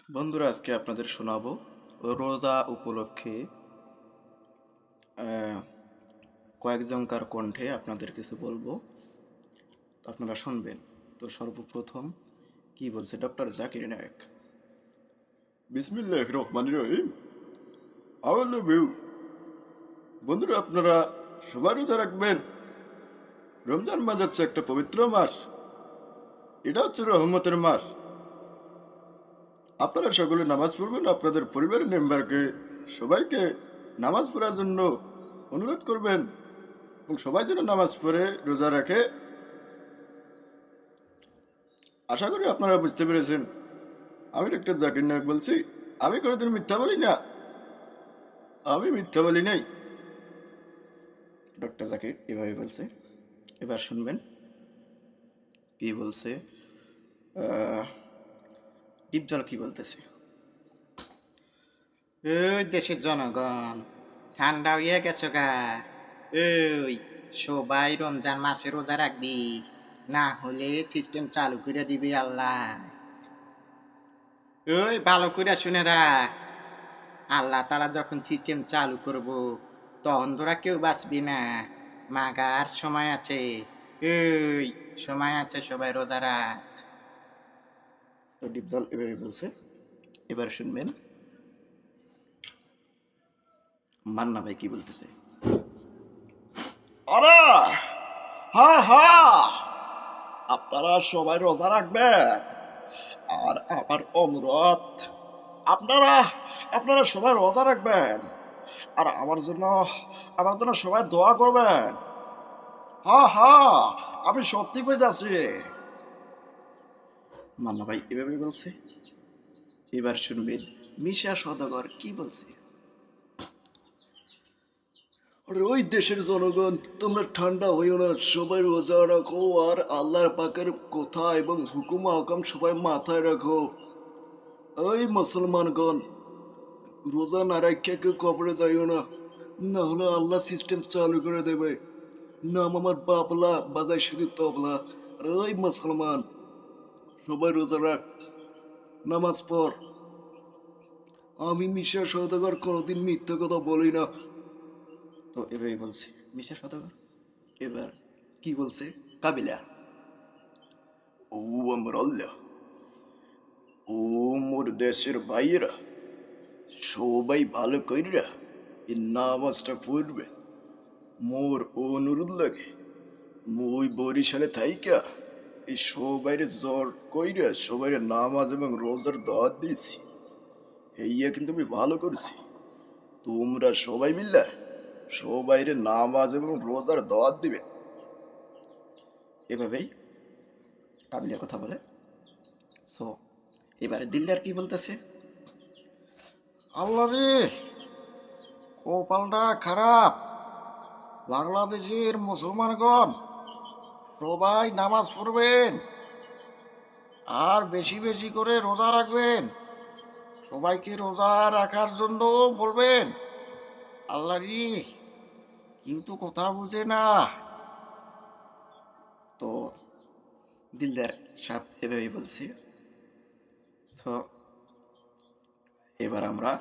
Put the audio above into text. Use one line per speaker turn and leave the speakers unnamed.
বন্ধুরা, আজকে আপনাদের শোনাবো রোজা উপলক্ষে কয়েকজনকার কণ্ঠে আপনাদের কিছু বলবো, তো আপনারা শুনবেন। তো সর্বপ্রথম কি বলছে ডক্টর জাকির নায়েক। বিসমিল্লাহির রহমানির রহিম। I love you. বন্ধুরা, আপনারা সবাই রোজা রাখবেন। রমজান মাস হচ্ছে একটা পবিত্র মাস। এটা হচ্ছে রহমতের মাস। আপনারা সকলে নামাজ পড়বেন। আপনাদের পরিবারের মেম্বারকে সবাইকে নামাজ পড়ার জন্য অনুরোধ করবেন এবং সবাই যেন নামাজ পড়ে রোজা রাখে। আশা করি আপনারা বুঝতে পেরেছেন। আমি ডক্টর জাকির নায়ক বলছি। আমি কোনোদিন মিথ্যা বলি না। আমি মিথ্যা বলি নাই। ডক্টর জাকির এভাবে বলছে। এবার শুনবেন কি বলছে। ডিপজল কি বলতেছে।
ওই দেশের জনগণ ঠান্ডা হইয়া গেছো গা। ওই সবাই রমজান মাসে রোজা রাখবি, না হলে সিস্টেম চালু করে দিবি আল্লাহ। ওই ভালো করে শুনে রাখ, আল্লাহ তারা যখন সিস্টেম চালু করব তখন তোরা কেউ বাঁচবি না। মাগার সময় আছে, ওই সময় আছে, সবাই রোজা রাখ।
তো ডিপজল এভাবে বলছে। এবার শুনবেন মান্না ভাই কি বলতেছে। আরে হ্যাঁ হ্যাঁ, আপনারা সবাই রোজা রাখবেন। আর আমার অনুরোধ, আপনারা আপনারা সবাই রোজা রাখবেন। আর আমার জন্য সবাই দোয়া করবেন। হ্যাঁ হ্যাঁ, আমি সত্যি কইতাছি। মান্না ভাই এভাবে বলছে। এবার শুনবেন মিশা সওদাগর কি বলছে। আরে ওই দেশের জনগণ, তোমরা ঠান্ডা হইও না, সবাই রোজা রাখো আর আল্লাহর পাকের কথা এবং হুকুম আহকাম সবাই মাথায় রাখো। ওই মুসলমানগণ, রোজা না রাখিয়া কেউ কবরে যাইও না, না হলে আল্লাহ সিস্টেম চালু করে দেবে। নাম আমার বাবলা, বাজাই শুধু তবলা। আর ওই মুসলমান, সবাই রোজা রাখ, নামাজ পড়। আমি মিশা সওদাগর কোনোদিন মিথ্যা কথা বলি না। তো এভাবেই বলছি মিশা সওদাগর। এবার কি বলছে কাবিলা। ও আমার আল্লাহ, ও মোর দেশের ভাইয়েরা, সবাই ভালো কইরা এই নামাজটা পড়বে। মোর অনুরোধ লাগে, মুই বরিশালে থাইকা এই সবাইরে জ্বর কইরা সবাইরে নামাজ এবং রোজার দাওয়াত দিয়েছি। এইয়া কিন্তু আমি ভালো করছি। তোমরা সবাই মিল্লা সবাইরে নামাজ এবং রোজার দাওয়াত দিবে। এভাবেই কাবিলা কথা বলে। সো এবারে দিলদার কি বলতেছে। আল্লাহ রে, কপালটা খারাপ। বাংলাদেশের মুসলমানগণ সবাই নামাজ পড়বেন আর বেশি বেশি করে রোজা রাখবেন। সবাইকে রোজা রাখার জন্য বলবেন। আল্লাহ রে, কেউ তো কথা বুঝে না। তো দিলদার সাহেব এভাবেই বলছি। তো এবার আমরা